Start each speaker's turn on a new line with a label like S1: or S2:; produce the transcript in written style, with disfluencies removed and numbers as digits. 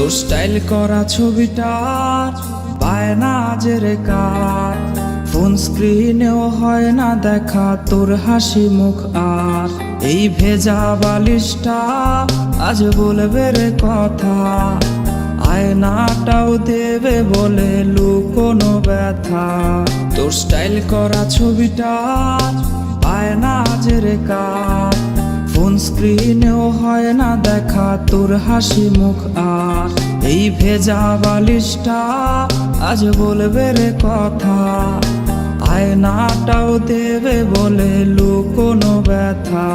S1: তোর স্টাইল করা ছবিটা পায় না আজের কার, ফোন স্ক্রিনেও হয় না দেখা তোর হাসি মুখ। আর এই ভেজা বালিশটা আজ বলবে রে কথা, আয়নাটাও দেবে বলে লুকোনো ব্যথা। তোর স্টাইল করা ছবিটা পায় না আজের কার, ফোন স্ক্রিনেও হয় না দেখা তোর হাসি মুখ। আর এই ভেজা বালিশটা আজ বলবে রে কথা, আয়নাটাও দেবে বলে লুকোনো ব্যথা।